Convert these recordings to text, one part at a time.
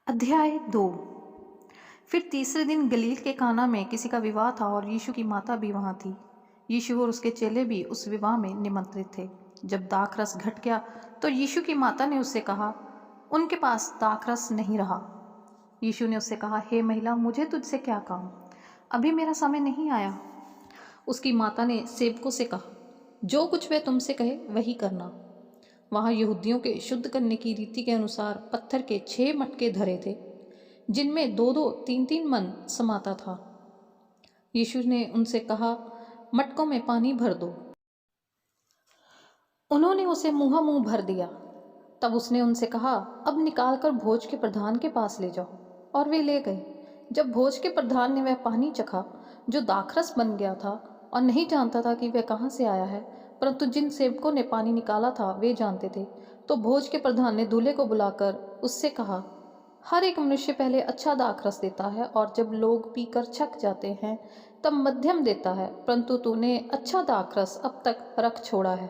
अध्याय 2। फिर तीसरे दिन गलील के काना में किसी का विवाह था और यीशु की माता भी वहाँ थी। यीशु और उसके चेले भी उस विवाह में निमंत्रित थे। जब दाखरस घट गया तो यीशु की माता ने उससे कहा, उनके पास दाखरस नहीं रहा। यीशु ने उससे कहा, हे महिला, मुझे तुझसे क्या काम, अभी मेरा समय नहीं आया। उसकी माता ने सेवकों से कहा, जो कुछ वह तुमसे कहे वही करना। वहाँ यहूदियों के शुद्ध करने की रीति के अनुसार पत्थर के 6 मटके धरे थे, जिनमें 2-2, 3-3 मन समाता था। यीशु ने उनसे कहा, मटकों में पानी भर दो। उन्होंने उसे मुँह भर दिया। तब उसने उनसे कहा, अब निकालकर भोज के प्रधान के पास ले जाओ। और वे ले गए। जब भोज के प्रधान ने वह पानी चखा जो दाखरस बन गया था और नहीं जानता था कि वह कहाँ से आया है, परंतु जिन सेवकों ने पानी निकाला था वे जानते थे, तो भोज के प्रधान ने दूल्हे को बुलाकर उससे कहा, हर एक मनुष्य पहले अच्छा दाखरस देता है और जब लोग पीकर छक जाते हैं तब मध्यम देता है, परंतु तूने अच्छा दाखरस अब तक रख छोड़ा है।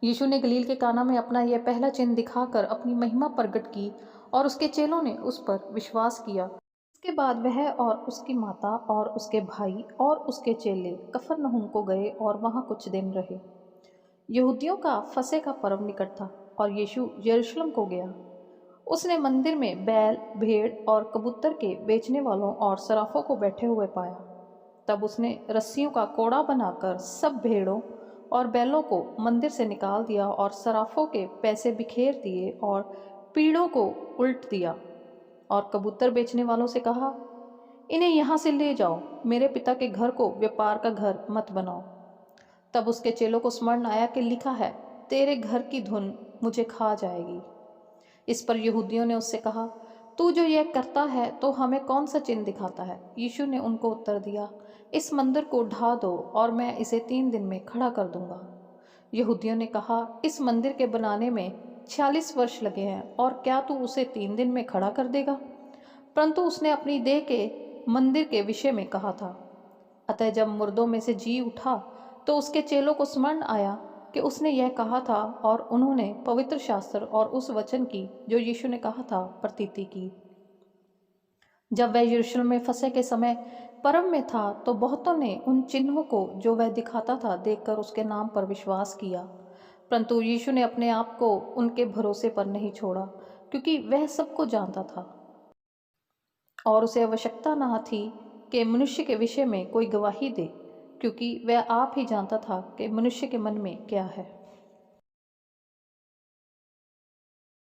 यीशु ने गलील के काना में अपना यह पहला चिन्ह दिखाकर अपनी महिमा प्रकट की और उसके चेलों ने उस पर विश्वास किया। इसके बाद वह और उसकी माता और उसके भाई और उसके चेले कफरनहूम को गए और वहाँ कुछ दिन रहे। यहूदियों का फसह का पर्व निकट था और यीशु यरूशलेम को गया। उसने मंदिर में बैल, भेड़ और कबूतर के बेचने वालों और सराफों को बैठे हुए पाया। तब उसने रस्सियों का कोड़ा बनाकर सब भेड़ों और बैलों को मंदिर से निकाल दिया और सराफों के पैसे बिखेर दिए और पीड़ों को उल्ट दिया और कबूतर बेचने वालों से कहा, इन्हें यहाँ से ले जाओ, मेरे पिता के घर को व्यापार का घर मत बनाओ। तब उसके चेलों को स्मरण आया कि लिखा है, तेरे घर की धुन मुझे खा जाएगी। इस पर यहूदियों ने उससे कहा, तू जो यह करता है तो हमें कौन सा चिन्ह दिखाता है? यीशु ने उनको उत्तर दिया, इस मंदिर को ढा दो और मैं इसे 3 दिन में खड़ा कर दूंगा। यहूदियों ने कहा, इस मंदिर के बनाने में 46 वर्ष लगे हैं और क्या तू उसे 3 दिन में खड़ा कर देगा? परंतु उसने अपनी देह के मंदिर के विषय में कहा था। अतः जब मुर्दों में से जी उठा तो उसके चेलों को स्मरण आया कि उसने यह कहा था और उन्होंने पवित्र शास्त्र और उस वचन की जो यीशु ने कहा था प्रतीति की। जब वह यरूशलेम में फसह के समय पर्व में था तो बहुतों ने उन चिन्हों को जो वह दिखाता था देखकर उसके नाम पर विश्वास किया, परंतु यीशु ने अपने आप को उनके भरोसे पर नहीं छोड़ा, क्योंकि वह सबको जानता था और उसे आवश्यकता न थी कि मनुष्य के विषय में कोई गवाही दे, क्योंकि वह आप ही जानता था कि मनुष्य के मन में क्या है।